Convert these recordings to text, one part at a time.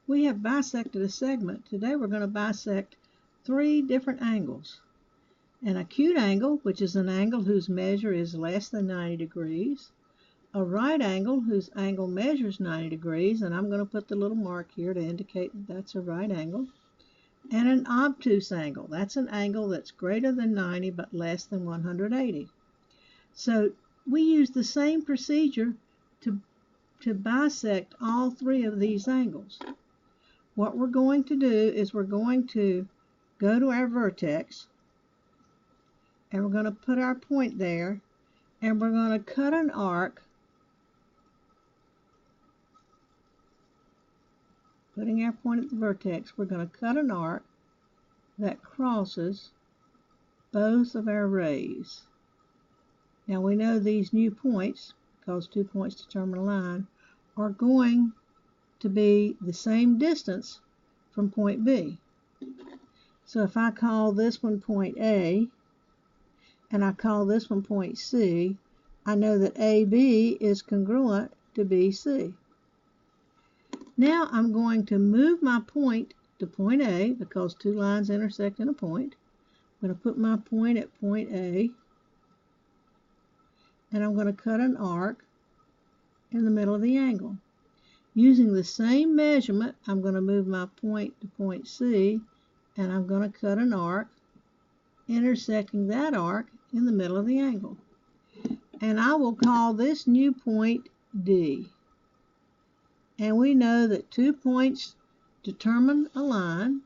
we have bisected a segment. Today we're going to bisect 3 different angles. An acute angle, which is an angle whose measure is less than 90 degrees. A right angle whose angle measures 90 degrees, and I'm going to put the little mark here to indicate that that's a right angle. And an obtuse angle. That's an angle that's greater than 90 but less than 180. So we use the same procedure to bisect all 3 of these angles. What we're going to do is we're going to go to our vertex, and we're going to put our point there, and we're going to cut an arc, putting our point at the vertex. We're going to cut an arc that crosses both of our rays. Now we know these new points, because 2 points determine a line, are going to be the same distance from point B. So if I call this one point A, and I call this one point C, I know that AB is congruent to BC. Now I'm going to move my point to point A, because 2 lines intersect in a point. I'm going to put my point at point A, and I'm going to cut an arc in the middle of the angle. Using the same measurement, I'm going to move my point to point C, and I'm going to cut an arc intersecting that arc in the middle of the angle. And I will call this new point D. And we know that 2 points determine a line,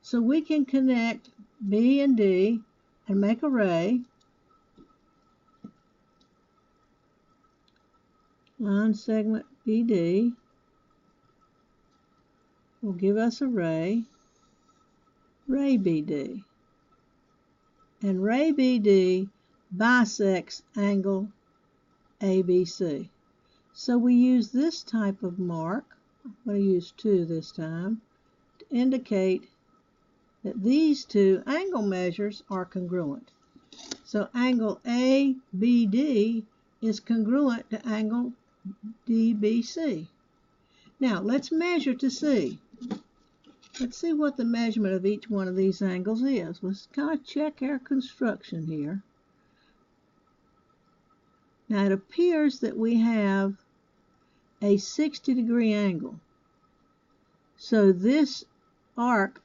so we can connect B and D and make a ray. Line segment BD will give us a ray, ray BD. And ray BD bisects angle ABC. So we use this type of mark, I'm going to use 2 this time, to indicate that these 2 angle measures are congruent. So angle ABD is congruent to angle DBC. Now let's measure to see. Let's see what the measurement of each one of these angles is. Let's kind of check our construction here. Now it appears that we have a 60-degree angle. So this arc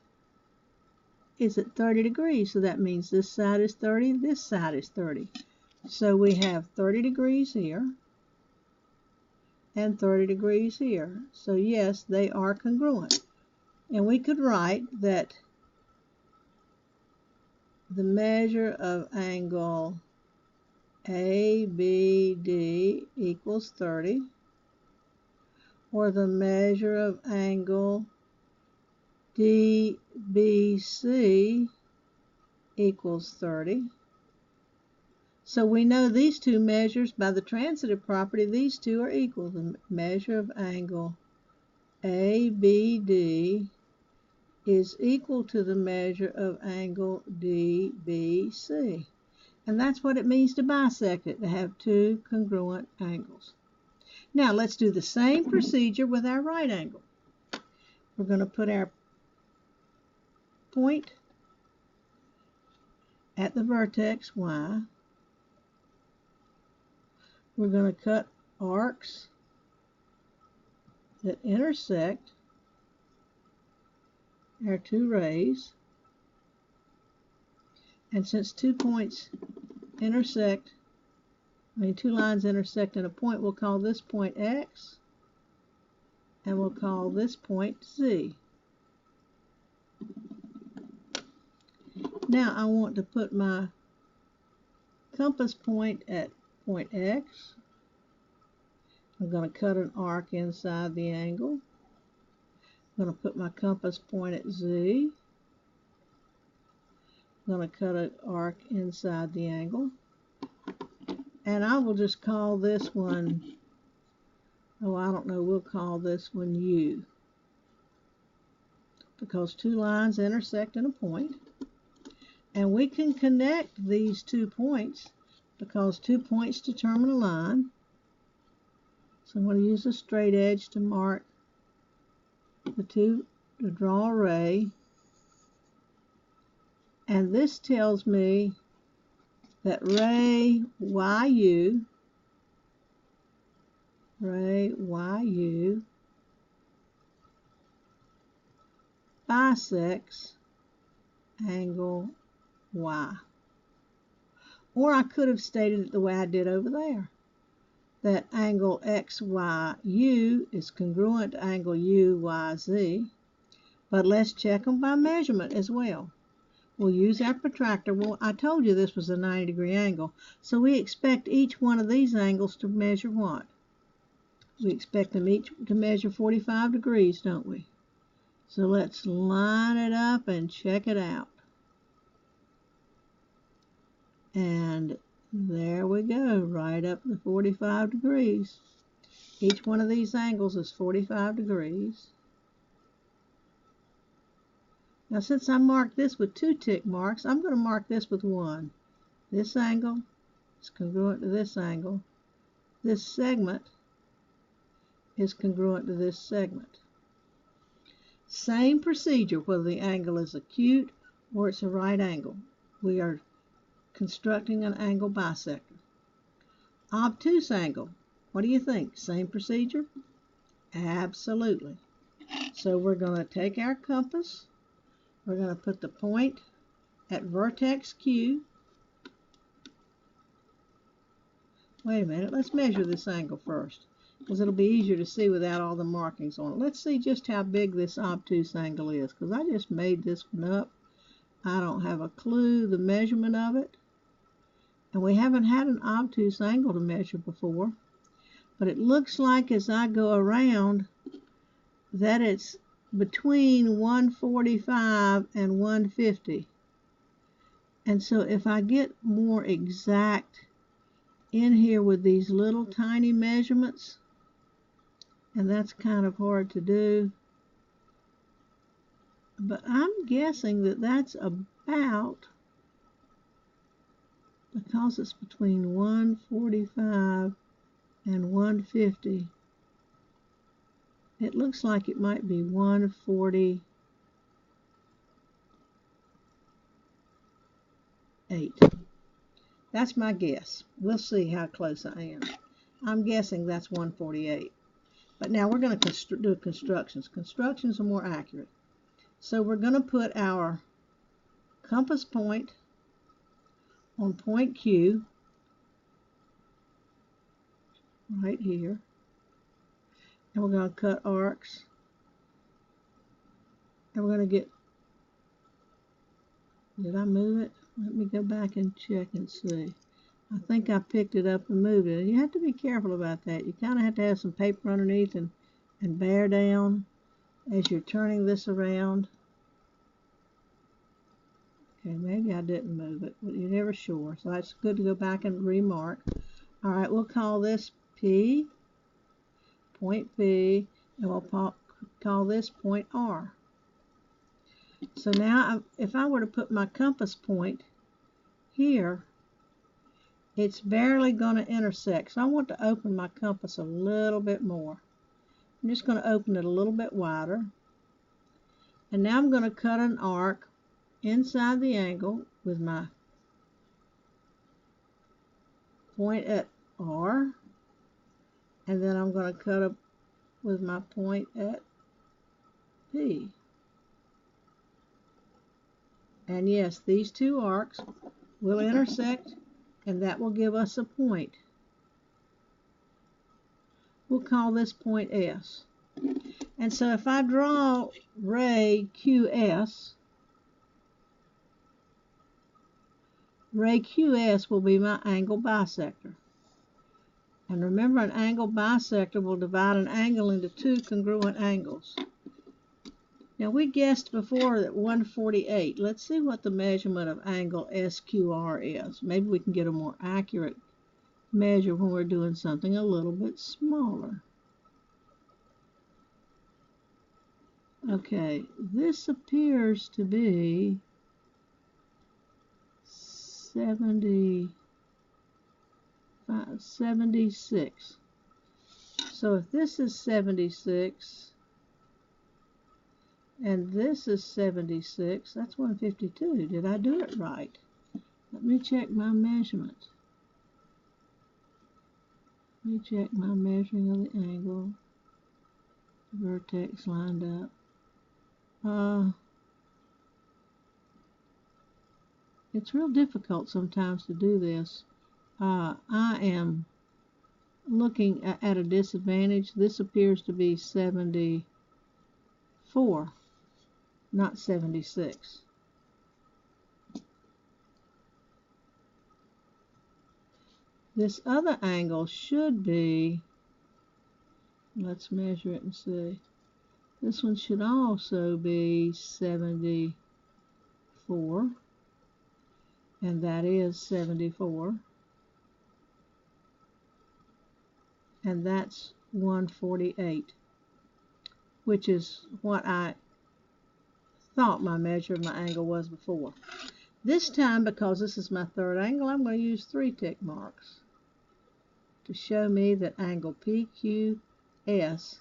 is at 30 degrees. So that means this side is 30, this side is 30. So we have 30 degrees here and 30 degrees here. So yes, they are congruent. And we could write that the measure of angle ABD equals 30, or the measure of angle DBC equals 30. So we know these 2 measures by the transitive property, these 2 are equal. The measure of angle ABD is equal to the measure of angle DBC. And that's what it means to bisect it, to have 2 congruent angles. Now let's do the same procedure with our right angle. We're going to put our point at the vertex Y. We're going to cut arcs that intersect our 2 rays. And since 2 points intersect, 2 lines intersect in a point, we'll call this point X, and we'll call this point Z. Now I want to put my compass point at point X. I'm going to cut an arc inside the angle. I'm going to put my compass point at Z. I'm going to cut an arc inside the angle. And I will just call this one, we'll call this one U. Because 2 lines intersect in a point. And we can connect these 2 points because 2 points determine a line. So I'm going to use a straight edge to mark to draw a ray, and this tells me that ray YU bisects angle Y. Or I could have stated it the way I did over there, that angle XYU is congruent to angle UYZ, but let's check them by measurement as well. We'll use our protractor. Well, I told you this was a 90-degree angle, so we expect each one of these angles to measure what? We expect them each to measure 45 degrees, don't we? So let's line it up and check it out. And there we go, right up to 45 degrees. Each one of these angles is 45 degrees. Now, since I marked this with 2 tick marks, I'm going to mark this with 1. This angle is congruent to this angle. This segment is congruent to this segment. Same procedure whether the angle is acute or it's a right angle. We are constructing an angle bisector. Obtuse angle. What do you think? Same procedure? Absolutely. So we're going to take our compass. We're going to put the point at vertex Q. Wait a minute. Let's measure this angle first, because it'll be easier to see without all the markings on it. Let's see just how big this obtuse angle is, because I just made this one up. I don't have a clue the measurement of it. And we haven't had an obtuse angle to measure before. But it looks like as I go around that it's between 145 and 150. And so if I get more exact in here with these little tiny measurements, and that's kind of hard to do, but I'm guessing that that's about, because it's between 145 and 150, it looks like it might be 148. That's my guess. We'll see how close I am. I'm guessing that's 148. But now we're going to do constructions. Constructions are more accurate. So we're going to put our compass point on point Q right here. And we're going to cut arcs. And we're going to get, did I move it? Let me go back and check and see. I think I picked it up and moved it. You have to be careful about that. You kind of have to have some paper underneath and bear down as you're turning this around. Okay, maybe I didn't move it, but you're never sure. So that's good to go back and remark. All right, we'll call this P, point P, and we'll call this point R. So now, if I were to put my compass point here, it's barely going to intersect. So I want to open my compass a little bit more. I'm just going to open it a little bit wider. And now I'm going to cut an arc inside the angle with my point at R. And then I'm going to cut up with my point at P. And yes, these two arcs will intersect, and that will give us a point. We'll call this point S. And so if I draw ray QS, ray QS will be my angle bisector. And remember, an angle bisector will divide an angle into 2 congruent angles. Now, we guessed before that 148. Let's see what the measurement of angle SQR is. Maybe we can get a more accurate measure when we're doing something a little bit smaller. Okay, this appears to be 76. So if this is 76, And this is 76. That's 152. Did I do it right? Let me check my measurement. Let me check my measuring of the angle. The vertex lined up. It's real difficult sometimes to do this. I am looking at a disadvantage. This appears to be 74, not 76. This other angle should be, let's measure it and see. This one should also be 74, and that is 74. And that's 148, which is what I thought my measure of my angle was before. This time, because this is my third angle, I'm going to use 3 tick marks to show me that angle PQS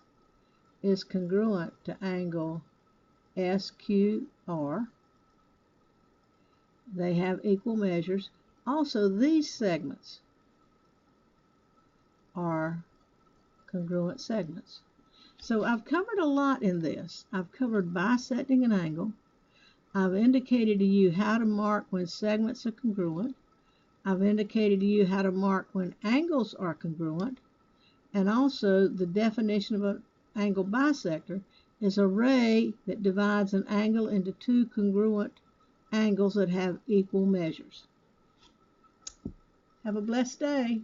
is congruent to angle SQR. They have equal measures. Also, these segments are congruent segments. So I've covered a lot in this. I've covered bisecting an angle. I've indicated to you how to mark when segments are congruent. I've indicated to you how to mark when angles are congruent. And also the definition of an angle bisector is a ray that divides an angle into 2 congruent angles that have equal measures. Have a blessed day.